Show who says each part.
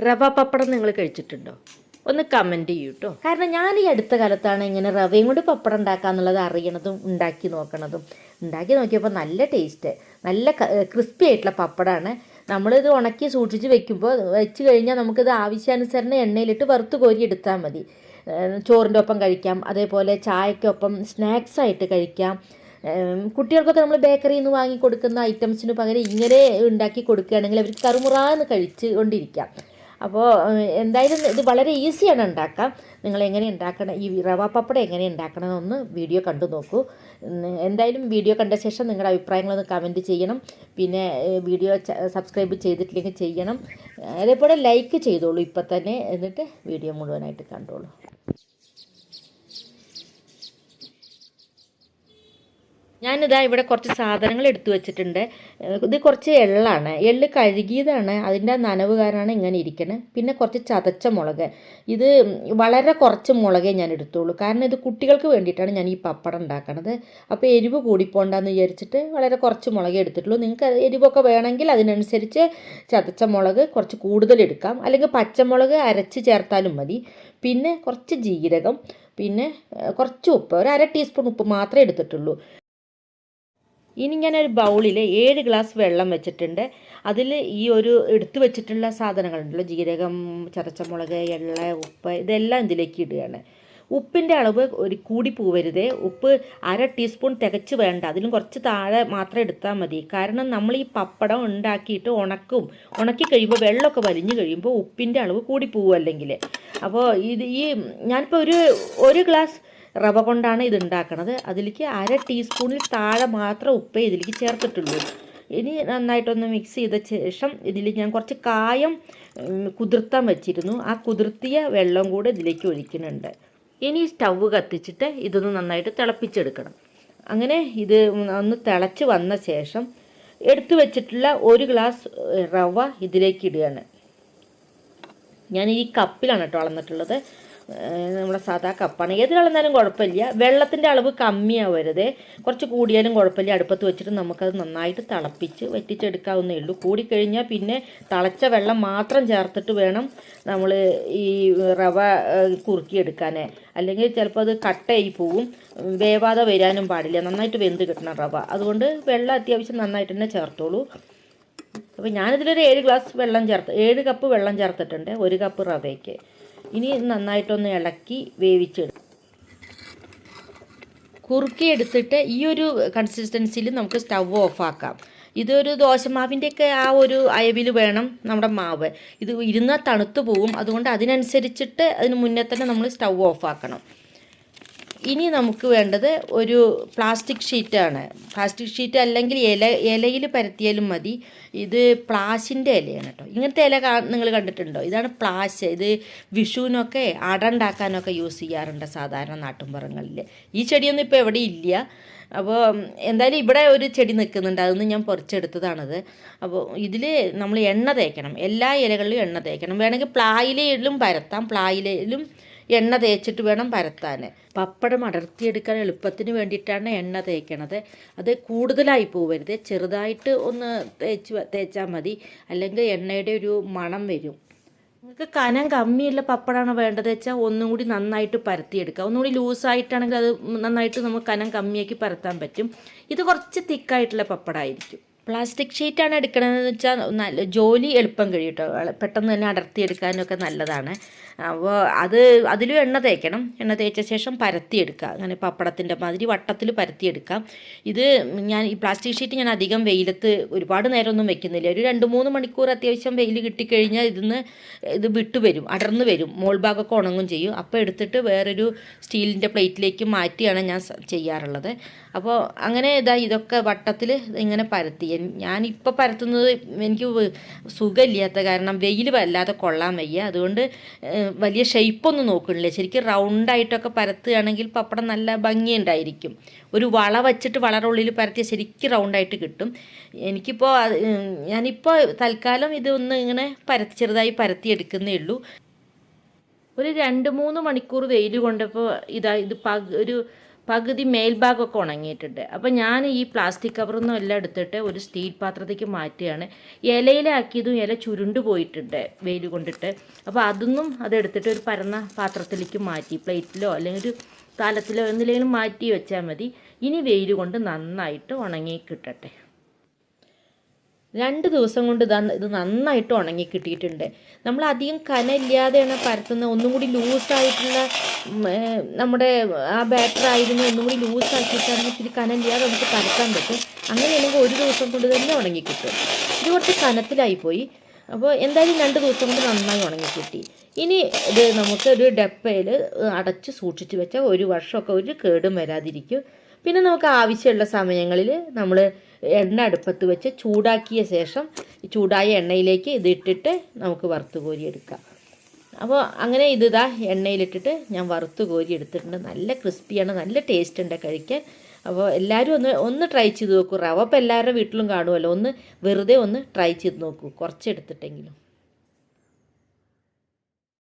Speaker 1: റവ പപ്പടം നിങ്ങൾ കഴിച്ചിട്ടുണ്ടോ? ഒന്ന് കമൻറ്റ് ചെയ്യൂ കേട്ടോ. കാരണം ഞാൻ ഈ അടുത്ത കാലത്താണ് ഇങ്ങനെ റവയും കൊണ്ട് പപ്പടം ഉണ്ടാക്കാന്നുള്ളത് അറിയണതും ഉണ്ടാക്കി നോക്കണതും. ഉണ്ടാക്കി നോക്കിയപ്പോൾ നല്ല ടേസ്റ്റ്, നല്ല ക്രിസ്പി ആയിട്ടുള്ള പപ്പടമാണ്. നമ്മളിത് ഉണക്കി സൂക്ഷിച്ച് വെച്ച് കഴിഞ്ഞാൽ നമുക്കിത് ആവശ്യാനുസരണം എണ്ണയിലിട്ട് വറുത്ത് കോരി എടുത്താൽ മതി. ചോറിൻ്റെ ഒപ്പം കഴിക്കാം, അതേപോലെ ചായക്കൊപ്പം സ്നാക്സായിട്ട് കഴിക്കാം. കുട്ടികൾക്കൊക്കെ നമ്മൾ ബേക്കറിയിൽ നിന്ന് വാങ്ങി കൊടുക്കുന്ന ഐറ്റംസിന് പകരം ഇങ്ങനെ ഉണ്ടാക്കി കൊടുക്കുകയാണെങ്കിൽ അവർക്ക് കറുമുറാന്ന് കഴിച്ച് കൊണ്ടിരിക്കാം. അപ്പോൾ എന്തായാലും ഇത് വളരെ ഈസിയാണ് ഉണ്ടാക്കാം. നിങ്ങൾ എങ്ങനെ ഉണ്ടാക്കണം, ഈ റവ പപ്പടം എങ്ങനെ ഉണ്ടാക്കണമെന്നൊന്ന് വീഡിയോ കണ്ടു നോക്കൂ. എന്തായാലും വീഡിയോ കണ്ട ശേഷം നിങ്ങളുടെ അഭിപ്രായങ്ങളൊന്ന് കമൻറ്റ് ചെയ്യണം. പിന്നെ വീഡിയോ സബ്സ്ക്രൈബ് ചെയ്തിട്ടില്ലെങ്കിൽ ചെയ്യണം. അതേപോലെ ലൈക്ക് ചെയ്തോളൂ ഇപ്പം തന്നെ, എന്നിട്ട് വീഡിയോ മുഴുവനായിട്ട് കണ്ടോളൂ. ഞാനിതാ ഇവിടെ കുറച്ച് സാധനങ്ങൾ എടുത്തു വെച്ചിട്ടുണ്ട്. ഇത് കുറച്ച് എള്ളാണ്, എള്ള് കഴുകിയതാണ്, അതിൻ്റെ നനവ് കാരണമാണ് ഇങ്ങനെ ഇരിക്കുന്നത്. പിന്നെ കുറച്ച് ചതച്ച മുളക്, ഇത് വളരെ കുറച്ച് മുളകേ ഞാൻ എടുത്തുള്ളൂ, കാരണം ഇത് കുട്ടികൾക്ക് വേണ്ടിയിട്ടാണ് ഞാൻ ഈ പപ്പടം ഉണ്ടാക്കണത്. അപ്പോൾ എരിവ് കൂടിപ്പോണ്ടെന്ന് വിചാരിച്ചിട്ട് വളരെ കുറച്ച് മുളകേ എടുത്തിട്ടുള്ളൂ. നിങ്ങൾക്ക് എരിവൊക്കെ വേണമെങ്കിൽ അതിനനുസരിച്ച് ചതച്ച മുളക് കുറച്ച് കൂടുതൽ എടുക്കാം, അല്ലെങ്കിൽ പച്ചമുളക് അരച്ച് ചേർത്താലും മതി. പിന്നെ കുറച്ച് ജീരകം, പിന്നെ കുറച്ച് ഉപ്പ്, ഒരു 1/2 ടീസ്പൂൺ ഉപ്പ് മാത്രമേ എടുത്തിട്ടുള്ളൂ. ഇനി ഞാനൊരു ബൗളിൽ 7 ഗ്ലാസ് വെള്ളം വെച്ചിട്ടുണ്ട്. അതിൽ ഈ ഒരു എടുത്തു വെച്ചിട്ടുള്ള സാധനങ്ങളുണ്ടല്ലോ, ജീരകം, ചതച്ചമുളക്, എള്ള, ഉപ്പ്, ഇതെല്ലാം ഇതിലേക്ക് ഇടുകയാണ്. ഉപ്പിൻ്റെ അളവ് ഒരു കൂടി പോവരുതേ. ഉപ്പ് 1/2 ടീസ്പൂൺ തികച്ച് വേണ്ട, അതിലും കുറച്ച് താഴെ മാത്രം എടുത്താൽ മതി. കാരണം നമ്മൾ ഈ പപ്പടം ഉണ്ടാക്കിയിട്ട് ഉണക്കി കഴിയുമ്പോൾ വെള്ളമൊക്കെ വലിഞ്ഞു കഴിയുമ്പോൾ ഉപ്പിൻ്റെ അളവ് കൂടി പോകും അല്ലെങ്കിൽ. അപ്പോൾ ഞാനിപ്പോൾ ഒരു ഗ്ലാസ് റവ കൊണ്ടാണ് ഇത് ഉണ്ടാക്കുന്നത്. അതിലേക്ക് 1/2 ടീസ്പൂണിൽ താഴെ മാത്രം ഉപ്പേ ഇതിലേക്ക് ചേർത്തിട്ടുള്ളൂ. ഇനി നന്നായിട്ടൊന്ന് മിക്സ് ചെയ്ത ശേഷം ഇതിൽ ഞാൻ കുറച്ച് കായം കുതിർത്താൻ വെച്ചിരുന്നു, ആ കുതിർത്തിയ വെള്ളം കൂടെ ഇതിലേക്ക് ഒഴിക്കുന്നുണ്ട്. ഇനി സ്റ്റൗവ് കത്തിച്ചിട്ട് ഇതൊന്ന് നന്നായിട്ട് തിളപ്പിച്ചെടുക്കണം. അങ്ങനെ ഇത് ഒന്ന് തിളച്ച് വന്ന ശേഷം എടുത്തു വെച്ചിട്ടുള്ള 1 ഗ്ലാസ് റവ ഇതിലേക്ക് ഇടുകയാണ്. ഞാൻ ഈ കപ്പിലാണ് കേട്ടോ അളന്നിട്ടുള്ളത്, നമ്മളെ സാധാ കപ്പാണ്. ഏതിലളന്നാലും കുഴപ്പമില്ല, വെള്ളത്തിൻ്റെ അളവ് കമ്മിയാവരുത്, കുറച്ച് കൂടിയാലും കുഴപ്പമില്ല. അടുപ്പത്ത് വെച്ചിട്ട് നമുക്കത് നന്നായിട്ട് തിളപ്പിച്ച് വറ്റിച്ചെടുക്കാവുന്നേ ഉള്ളൂ. കൂടിക്കഴിഞ്ഞാൽ പിന്നെ തിളച്ച വെള്ളം മാത്രം ചേർത്തിട്ട് വേണം നമ്മൾ ഈ റവ കുറുക്കിയെടുക്കാൻ, അല്ലെങ്കിൽ ചിലപ്പോൾ അത് കട്ടയായി പോവും, വേവാതെ വരാനും പാടില്ല. നന്നായിട്ട് വെന്ത് കിട്ടണം റവ, അതുകൊണ്ട് വെള്ളം അത്യാവശ്യം നന്നായിട്ട് തന്നെ ചേർത്തോളൂ. അപ്പോൾ ഞാനിതിലൊരു 7 കപ്പ് വെള്ളം ചേർത്തിട്ടുണ്ട് 1 കപ്പ് റവയ്ക്ക്. ഇനി നന്നായിട്ടൊന്ന് ഇളക്കി വേവിച്ചെടുക്കും. കുറുക്കിയെടുത്തിട്ട് ഈ ഒരു കൺസിസ്റ്റൻസിയിൽ നമുക്ക് സ്റ്റവ് ഓഫാക്കാം. ഇതൊരു ദോശമാവിൻ്റെയൊക്കെ ആ ഒരു അയവിൽ വേണം നമ്മുടെ മാവ്. ഇത് ഇരുന്നാൽ തണുത്ത് പോവും, അതുകൊണ്ട് അതിനനുസരിച്ചിട്ട് അതിന് മുന്നേ തന്നെ നമ്മൾ സ്റ്റവ് ഓഫാക്കണം. ഇനി നമുക്ക് വേണ്ടത് ഒരു പ്ലാസ്റ്റിക് ഷീറ്റാണ്. പ്ലാസ്റ്റിക് ഷീറ്റ് അല്ലെങ്കിൽ ഇലയിൽ പരത്തിയാലും മതി. ഇത് പ്ലാശിൻ്റെ ഇലയാണ് കേട്ടോ. ഇങ്ങനത്തെ ഇല നിങ്ങൾ കണ്ടിട്ടുണ്ടോ? ഇതാണ് പ്ലാശ്. ഇത് വിഷുവിനൊക്കെ അട ഉണ്ടാക്കാനൊക്കെ യൂസ് ചെയ്യാറുണ്ട് സാധാരണ നാട്ടുമ്പുറങ്ങളിൽ. ഈ ചെടിയൊന്നും ഇപ്പോൾ എവിടെ ഇല്ല. അപ്പോൾ എന്തായാലും ഇവിടെ ഒരു ചെടി നിൽക്കുന്നുണ്ട്, അതൊന്നും ഞാൻ പറിച്ചെടുത്തതാണത്. അപ്പോൾ ഇതിൽ നമ്മൾ എണ്ണ തേക്കണം, എല്ലാ ഇലകളിലും എണ്ണ തേക്കണം. വേണമെങ്കിൽ പ്ലായിലയിലും പരത്താം, പ്ലായിലയിലും എണ്ണ തേച്ചിട്ട് വേണം പരത്താൻ. പപ്പടം അടർത്തിയെടുക്കാൻ എളുപ്പത്തിന് വേണ്ടിയിട്ടാണ് എണ്ണ തേക്കണത്. അത് കൂടുതലായി പോവരുത്, ചെറുതായിട്ട് ഒന്ന് തേച്ചാൽ മതി, അല്ലെങ്കിൽ എണ്ണയുടെ ഒരു മണം വരും. നിങ്ങൾക്ക് കനം കമ്മിയുള്ള പപ്പടമാണോ വേണ്ടത് വെച്ചാൽ ഒന്നും കൂടി നന്നായിട്ട് പരത്തിയെടുക്കുക. ഒന്നുകൂടി ലൂസായിട്ടാണെങ്കിൽ അത് നന്നായിട്ട് നമുക്ക് കനം കമ്മിയാക്കി പരത്താൻ പറ്റും. ഇത് കുറച്ച് തിക്കായിട്ടുള്ള പപ്പടമായിരിക്കും. പ്ലാസ്റ്റിക് ഷീറ്റാണ് എടുക്കണമെന്ന് വെച്ചാൽ നല്ല ജോലി എളുപ്പം കഴിയും കേട്ടോ, പെട്ടെന്ന് തന്നെ അടർത്തിയെടുക്കാനൊക്കെ നല്ലതാണ്. അപ്പോൾ അതിലും എണ്ണ തേക്കണം. എണ്ണ തേച്ച ശേഷം പരത്തിയെടുക്കുക, അങ്ങനെ പപ്പടത്തിൻ്റെ മാതിരി വട്ടത്തിൽ പരത്തിയെടുക്കാം. ഞാൻ ഈ പ്ലാസ്റ്റിക് ഷീറ്റ് ഞാൻ അധികം വെയിലത്ത് ഒരുപാട് നേരമൊന്നും വെക്കുന്നില്ല. ഒരു 2-3 മണിക്കൂർ അത്യാവശ്യം വെയിൽ കിട്ടിക്കഴിഞ്ഞാൽ ഇത് വിട്ടു വരും, അടർന്നു വരും, മോൾ ഭാഗമൊക്കെ ഉണങ്ങും ചെയ്യും. അപ്പോൾ എടുത്തിട്ട് വേറൊരു സ്റ്റീലിൻ്റെ പ്ലേറ്റിലേക്ക് മാറ്റിയാണ് ഞാൻ ചെയ്യാറുള്ളത്. അപ്പോൾ അങ്ങനെ ഇതൊക്കെ വട്ടത്തിൽ ഇങ്ങനെ പരത്തി. ഞാനിപ്പോൾ പരത്തുന്നത് എനിക്ക് സുഖമില്ലാത്ത കാരണം വെയിൽ വല്ലാതെ കൊള്ളാൻ വയ്യ, അതുകൊണ്ട് വലിയ ഷേപ്പൊന്നും നോക്കണില്ല. ശരിക്കും റൗണ്ടായിട്ടൊക്കെ പരത്തുകയാണെങ്കിൽ പപ്പടം നല്ല ഭംഗിയുണ്ടായിരിക്കും. ഒരു വള വച്ചിട്ട് വളരുള്ളിൽ പരത്തിയ ശരിക്കും റൗണ്ടായിട്ട് കിട്ടും. ഞാനിപ്പോൾ തൽക്കാലം ഇതൊന്ന് ഇങ്ങനെ ചെറുതായി പരത്തിയെടുക്കുന്നേ ഉള്ളൂ. ഒരു 2-3 മണിക്കൂർ വെയിൽ കൊണ്ടപ്പോൾ ഇത് ഒരു പകുതി മേൽഭാഗമൊക്കെ ഉണങ്ങിയിട്ടുണ്ട്. അപ്പോൾ ഞാൻ ഈ പ്ലാസ്റ്റിക് കവറൊന്നും എല്ലാം എടുത്തിട്ട് ഒരു സ്റ്റീൽ പാത്രത്തേക്ക് മാറ്റുകയാണ്. ഇലയിലാക്കിയതും ഇല ചുരുണ്ട് പോയിട്ടുണ്ട് വെയിൽ കൊണ്ടിട്ട്. അപ്പോൾ അതൊന്നും അതെടുത്തിട്ട് ഒരു പരന്ന പാത്രത്തിലേക്ക് മാറ്റി, പ്ലേറ്റിലോ അല്ലെങ്കിൽ ഒരു താലത്തിലോ എന്തിലെങ്കിലും മാറ്റി വെച്ചാൽ മതി. ഇനി വെയിൽ കൊണ്ട് നന്നായിട്ട് ഉണങ്ങി കിട്ടട്ടെ. 2 ദിവസം കൊണ്ട് ഇത് നന്നായിട്ട് ഉണങ്ങി കിട്ടിയിട്ടുണ്ട്. നമ്മൾ അധികം കനമില്ലാതെയാണ് പരത്തുന്നത്. ഒന്നും കൂടി ലൂസായിട്ടുള്ള നമ്മുടെ ആ ബാറ്റർ ആയിരുന്നു ഒന്നും കൂടി ലൂസാക്കിയിട്ടാണെങ്കിൽ ഇത്തിരി കനമില്ലാതെ നമുക്ക് പരത്താൻ പറ്റും. അങ്ങനെയാണെങ്കിൽ 1 ദിവസം കൊണ്ട് തന്നെ ഉണങ്ങി കിട്ടും. ഇത് കുറച്ച് കനത്തിലായിപ്പോയി. അപ്പോൾ എന്തായാലും 2 ദിവസം കൊണ്ട് നന്നായി ഉണങ്ങി കിട്ടി. ഇനി ഇത് നമുക്ക് ഒരു ഡപ്പയിൽ അടച്ച് സൂക്ഷിച്ച് വെച്ചാൽ 1 വർഷമൊക്കെ ഒരു കേടും വരാതിരിക്കും. പിന്നെ നമുക്ക് ആവശ്യമുള്ള സമയങ്ങളിൽ നമ്മൾ എണ്ണ അടുപ്പത്ത് വെച്ച് ചൂടാക്കിയ ശേഷം ചൂടായ എണ്ണയിലേക്ക് ഇതിട്ടിട്ട് നമുക്ക് വറുത്ത് കോരി എടുക്കാം. അപ്പോൾ അങ്ങനെ ഇതാ എണ്ണയിലിട്ടിട്ട് ഞാൻ വറുത്ത് കോരി എടുത്തിട്ടുണ്ട്. നല്ല ക്രിസ്പിയാണ്, നല്ല ടേസ്റ്റ് ഉണ്ട് കഴിക്കാൻ. അപ്പോൾ എല്ലാവരും ഒന്ന് ട്രൈ ചെയ്ത് നോക്കൂ. റവ ഇപ്പോൾ എല്ലാവരുടെ വീട്ടിലും കാണുമല്ലോ. വെറുതെ ഒന്ന് ട്രൈ ചെയ്ത് നോക്കൂ, കുറച്ചെടുത്തിട്ടെങ്കിലും.